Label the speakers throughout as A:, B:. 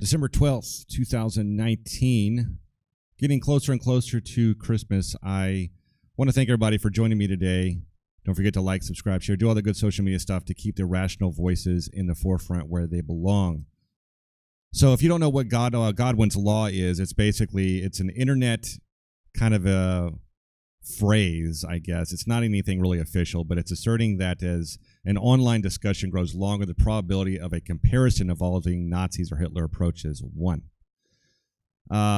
A: December 12th, 2019. Getting closer and closer to Christmas. I want to thank everybody for joining me today. Don't forget to like, subscribe, share, do all the good social media stuff to keep the rational voices in the forefront where they belong. So if you don't know what Godwin's law is, it's an internet kind of a phrase, I guess. It's not anything really official, but it's asserting that as an online discussion grows longer, the probability of a comparison involving Nazis or Hitler approaches 1.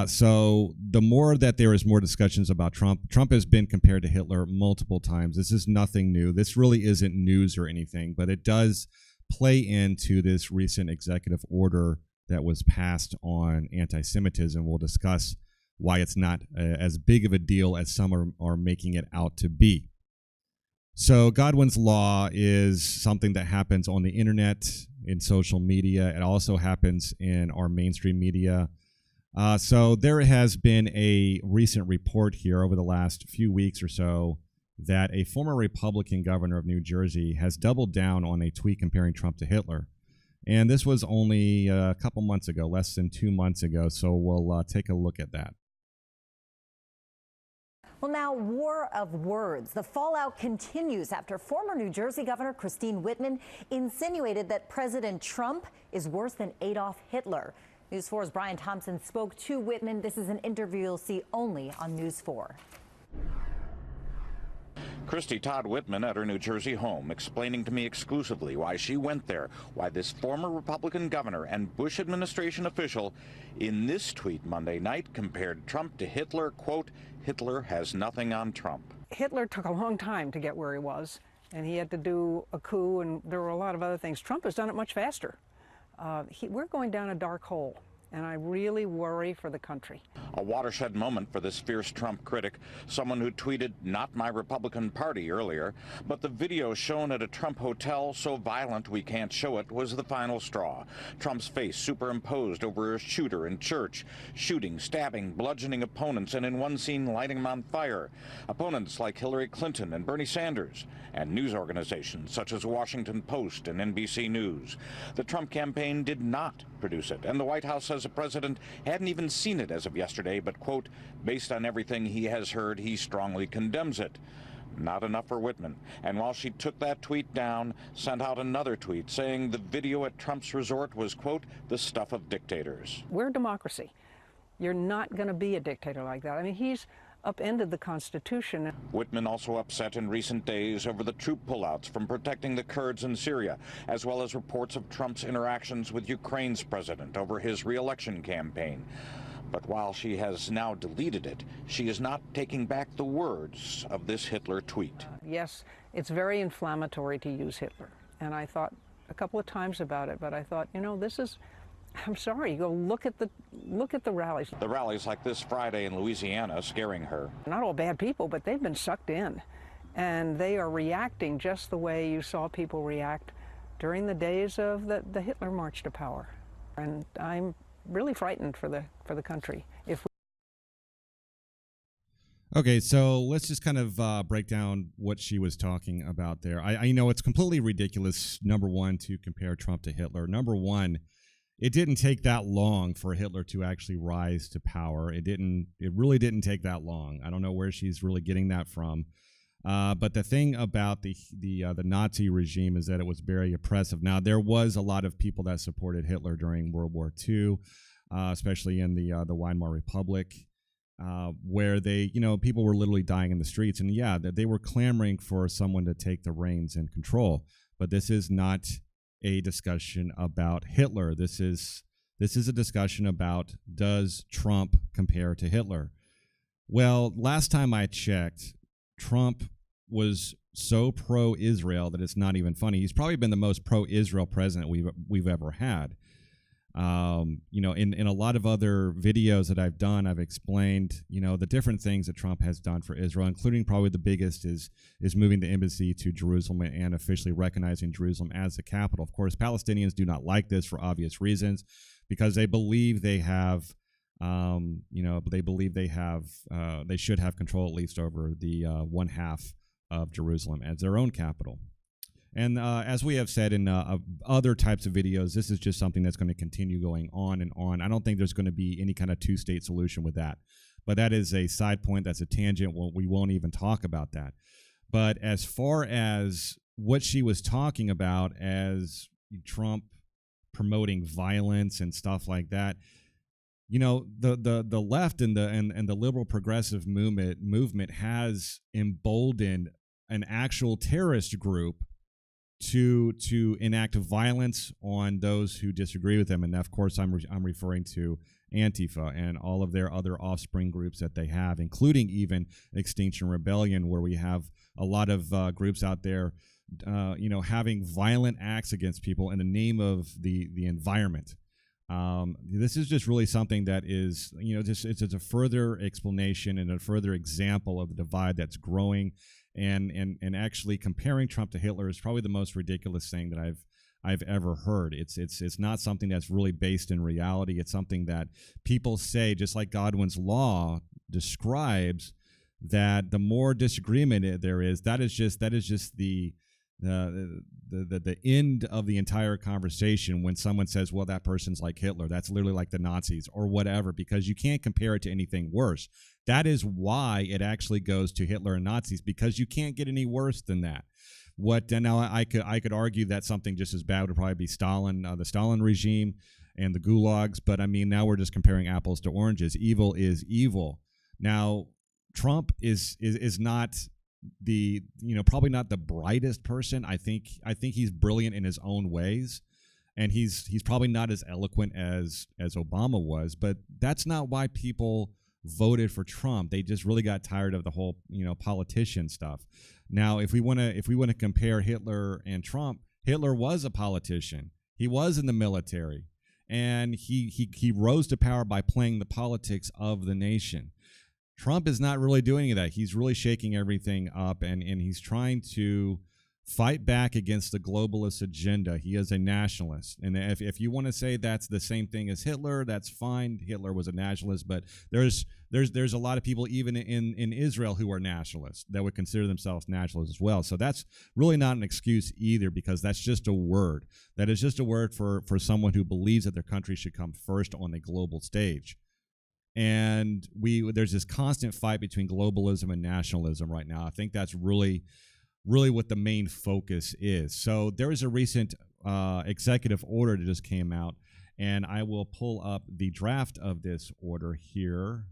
A: So the more that there is more discussions about Trump has been compared to Hitler multiple times. This is nothing new. This really isn't news or anything, but it does play into this recent executive order that was passed on anti-Semitism. We'll discuss why it's not as big of a deal as some are making it out to be. So Godwin's law is something that happens on the internet, in social media. It also happens in our mainstream media. So there has been a recent report here over the last few weeks or so that a former Republican governor of New Jersey has doubled down on a tweet comparing Trump to Hitler. And this was only a couple months ago, less than 2 months ago. So we'll take a look at that.
B: Well, now, war of words. The fallout continues after former New Jersey Governor Christine Whitman insinuated that President Trump is worse than Adolf Hitler. News 4's Brian Thompson spoke to Whitman. This is an interview you'll see only on News 4.
C: Christy Todd Whitman at her New Jersey home explaining to me exclusively why she went there, why this former Republican governor and Bush administration official in this tweet Monday night compared Trump to Hitler. Quote, Hitler has nothing on Trump.
D: Hitler took a long time to get where he was, and he had to do a coup, and there were a lot of other things. Trump has done it much faster. We're going down a dark hole, and I really worry for the country.
C: A watershed moment for this fierce Trump critic, someone who tweeted, "Not my Republican Party" earlier, but the video shown at a Trump hotel so violent we can't show it was the final straw. Trump's face superimposed over a shooter in church, shooting, stabbing, bludgeoning opponents, and in one scene lighting them on fire. Opponents like Hillary Clinton and Bernie Sanders, and news organizations such as Washington Post and NBC News. The Trump campaign did not produce it, and the White House says the president hadn't even seen it as of yesterday, but, quote, based on everything he has heard, he strongly condemns it. Not enough for Whitman. And while she took that tweet down, sent out another tweet saying the video at Trump's resort was, quote, the stuff of dictators.
D: We're a democracy. You're not going to be a dictator like that. I mean, he's upended the Constitution.
C: Whitman also upset in recent days over the troop pullouts from protecting the Kurds in Syria, as well as reports of Trump's interactions with Ukraine's president over his re-election campaign. But while she has now deleted it, she is not taking back the words of this Hitler tweet.
D: Yes, it's very inflammatory to use Hitler. And I thought a couple of times about it, but I thought, you know, this is, I'm sorry, you go look at the rallies.
C: The rallies like this Friday in Louisiana scaring her.
D: Not all bad people, but they've been sucked in. And they are reacting just the way you saw people react during the days of the Hitler march to power. And I'm really frightened for the country.
A: Okay, so let's just kind of break down what she was talking about there. I know it's completely ridiculous, number one, to compare Trump to Hitler. Number one, it didn't take that long for Hitler to actually rise to power. It really didn't take that long. I don't know where she's really getting that from. But the thing about the Nazi regime is that it was very oppressive. Now, there was a lot of people that supported Hitler during World War II, especially in the Weimar Republic, where people were literally dying in the streets. And yeah, they were clamoring for someone to take the reins and control. But this is not a discussion about Hitler. This is a discussion about, does Trump compare to Hitler? Well, last time I checked, Trump was so pro-Israel that it's not even funny. He's probably been the most pro-Israel president we've ever had. In a lot of other videos that I've done, I've explained, the different things that Trump has done for Israel, including probably the biggest is moving the embassy to Jerusalem and officially recognizing Jerusalem as the capital. Of course, Palestinians do not like this for obvious reasons, because they believe they should have control at least over the one half of Jerusalem as their own capital. And as we have said in other types of videos, this is just something that's going to continue going on and on. I don't think there's going to be any kind of two-state solution with that. But that is a side point. That's a tangent. Well, we won't even talk about that. But as far as what she was talking about as Trump promoting violence and stuff like that, you know, the left and the liberal progressive movement has emboldened an actual terrorist group to enact violence on those who disagree with them. And of course, I'm referring to Antifa and all of their other offspring groups that they have, including even Extinction Rebellion, where we have a lot of groups out there, you know, having violent acts against people in the name of the environment. This is just really something that is, you know, just it's a further explanation and a further example of the divide that's growing. And actually comparing Trump to Hitler is probably the most ridiculous thing that I've ever heard. It's not something that's really based in reality. It's something that people say, just like Godwin's law describes, that the more disagreement there is, that is just the end of the entire conversation when someone says, well, that person's like Hitler. That's literally like the Nazis or whatever, because you can't compare it to anything worse. That is why it actually goes to Hitler and Nazis, because you can't get any worse than that. Now I could argue that something just as bad would probably be Stalin, the Stalin regime and the gulags, but I mean, now we're just comparing apples to oranges. Evil is evil. Now, Trump is not the, you know, probably not the brightest person. I think he's brilliant in his own ways, and he's probably not as eloquent as Obama was, but that's not why people voted for Trump. They just really got tired of the whole, you know, politician stuff. Now, if we want to compare Hitler and Trump, Hitler was a politician. He was in the military, and he rose to power by playing the politics of the nation. Trump is not really doing that. He's really shaking everything up, and he's trying to fight back against the globalist agenda. He is a nationalist. And if you want to say that's the same thing as Hitler, that's fine. Hitler was a nationalist, but there's a lot of people even in Israel who are nationalists that would consider themselves nationalists as well. So that's really not an excuse either, because that's just a word. That is just a word for someone who believes that their country should come first on a global stage. And there's this constant fight between globalism and nationalism right now. I think that's really what the main focus is. So there is a recent executive order that just came out, and I will pull up the draft of this order here.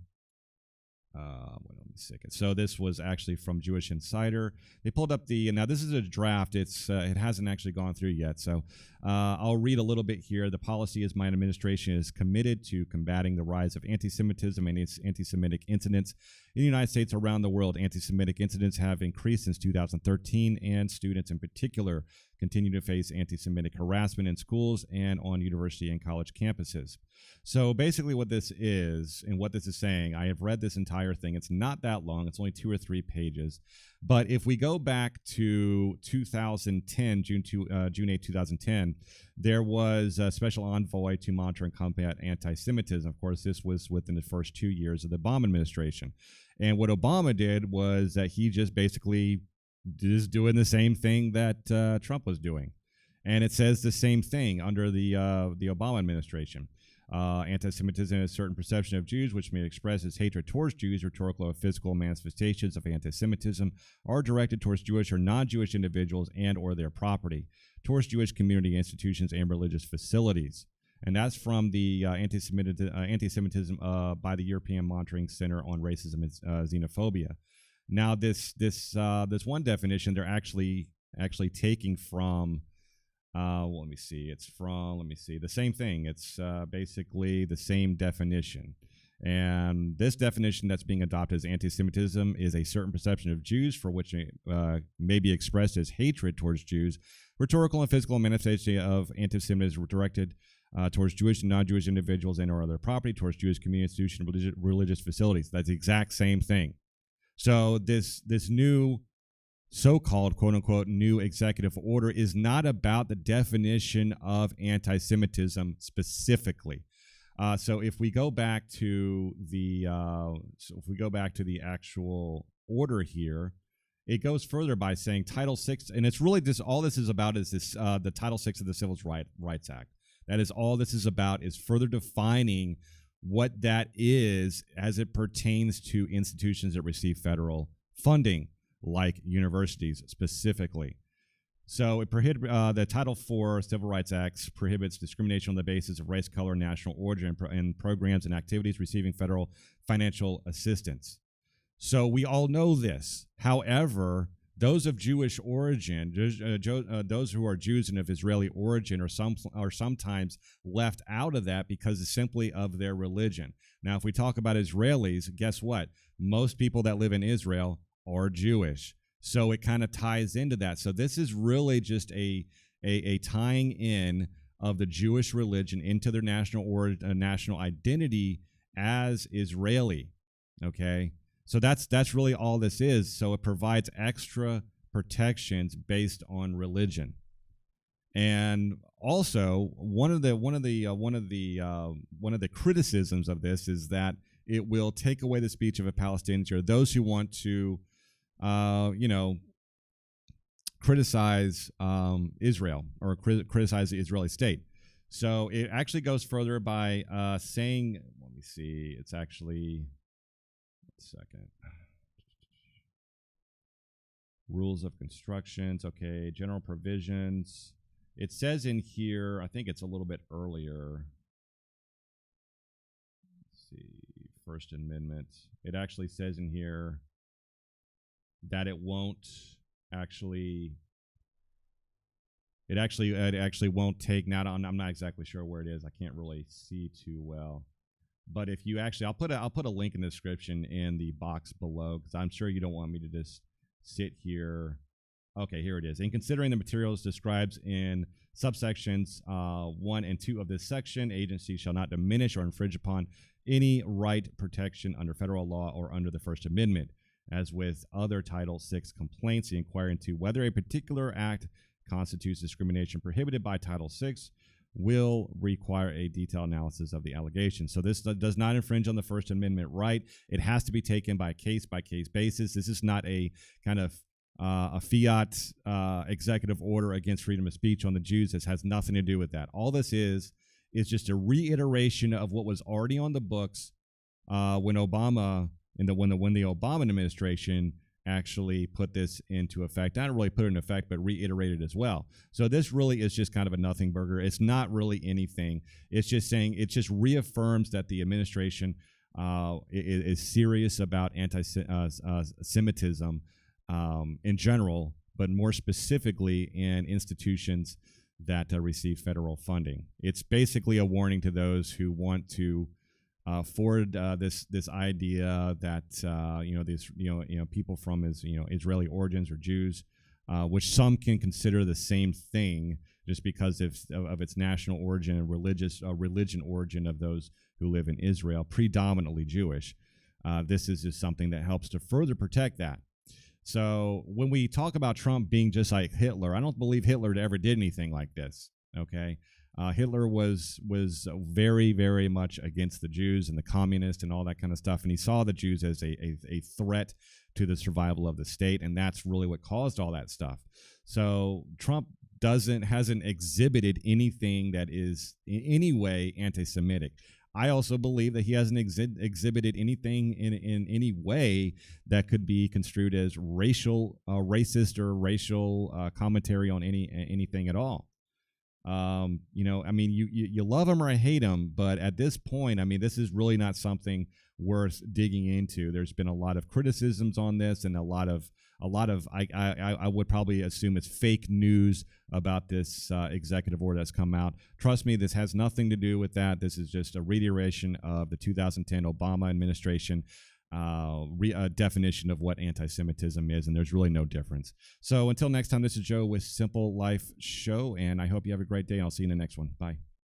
A: Wait a second. So this was actually from Jewish Insider. They pulled up now this is a draft. It hasn't actually gone through yet. So I'll read a little bit here. The policy is my administration is committed to combating the rise of anti-Semitism and its anti-Semitic incidents in the United States around the world. Anti-Semitic incidents have increased since 2013, and students in particular continue to face anti-Semitic harassment in schools and on university and college campuses. So basically what this is and what this is saying, I have read this entire thing. It's not that long. It's only 2 or 3 pages. But if we go back to 2010, June 8, 2010, there was a special envoy to monitor and combat anti-Semitism. Of course, this was within the first 2 years of the Obama administration. And what Obama did was that he just basically is doing the same thing that Trump was doing. And it says the same thing under the Obama administration. Anti-Semitism is a certain perception of Jews which may express as hatred towards Jews. Rhetorical or physical manifestations of anti-Semitism are directed towards Jewish or non-Jewish individuals and or their property, towards Jewish community institutions and religious facilities. And that's from the Anti-Semitism by the European Monitoring Center on Racism and Xenophobia. Now, this one definition they're actually taking from. Let me see. It's from, the same thing. It's basically the same definition. And this definition that's being adopted as anti-Semitism is a certain perception of Jews for which may be expressed as hatred towards Jews. Rhetorical and physical manifestation of anti-Semitism directed towards Jewish and non-Jewish individuals and or other property, towards Jewish community institutions, religious facilities. That's the exact same thing. So this new so-called quote-unquote new executive order is not about the definition of anti-Semitism specifically. So if we go back to the actual order here, it goes further by saying Title VI, and it's really just all this is about is this the Title VI of the Civil Rights Act. That is all this is about, is further defining what that is as it pertains to institutions that receive federal funding, like universities specifically. So it the Title IV Civil Rights Act prohibits discrimination on the basis of race, color, national origin in programs and activities receiving federal financial assistance. So we all know this. However, those of Jewish origin, those who are Jews and of Israeli origin, are sometimes left out of that because simply of their religion. Now, if we talk about Israelis, guess what? Most people that live in Israel are Jewish. So it kind of ties into that. So this is really just a tying in of the Jewish religion into their national identity as Israeli. Okay, so that's really all this is. So it provides extra protections based on religion, and also one of the criticisms of this is that it will take away the speech of a Palestinian or those who want to criticize Israel or criticize the Israeli state. So it actually goes further by saying, let me see, it's actually, 1 second. Rules of constructions, okay, general provisions. It says in here, I think it's a little bit earlier. Let's see, First Amendment. It actually says in here that it actually won't take, now I'm not exactly sure where it is. I can't really see too well. But if you actually, I'll put a link in the description in the box below, because I'm sure you don't want me to just sit here. Okay, here it is. In considering the materials described in subsections 1 and 2 of this section, agencies shall not diminish or infringe upon any right protection under federal law or under the First Amendment. As with other Title VI complaints, the inquiry into whether a particular act constitutes discrimination prohibited by Title VI will require a detailed analysis of the allegations. So this does not infringe on the First Amendment right. It has to be taken by case-by-case basis. This is not a kind of a fiat executive order against freedom of speech on the Jews. This has nothing to do with that. All this is just a reiteration of what was already on the books when Obama, when the Obama administration actually put this into effect. Not really put it in effect, but reiterated as well. So this really is just kind of a nothing burger. It's not really anything. It's just saying, it just reaffirms that the administration is serious about anti-Semitism in general, but more specifically in institutions that receive federal funding. It's basically a warning to those who want to forward this idea that people from Israeli origins or Jews, which some can consider the same thing, just because of its national origin and religion origin of those who live in Israel, predominantly Jewish. This is just something that helps to further protect that. So when we talk about Trump being just like Hitler, I don't believe Hitler ever did anything like this. Okay. Hitler was very, very much against the Jews and the communists and all that kind of stuff, and he saw the Jews as a threat to the survival of the state, and that's really what caused all that stuff. So Trump hasn't exhibited anything that is in any way anti-Semitic. I also believe that he hasn't exhibited anything in any way that could be construed as racist or racial commentary on anything at all. I mean, you love him or hate him, but at this point, I mean, this is really not something worth digging into. There's been a lot of criticisms on this, and a lot of I would probably assume it's fake news about this executive order that's come out. Trust me, this has nothing to do with that. This is just a reiteration of the 2010 Obama administration definition of what anti-Semitism is, and there's really no difference. So until next time, this is Joe with Simple Life Show, and I hope you have a great day. I'll see you in the next one. Bye.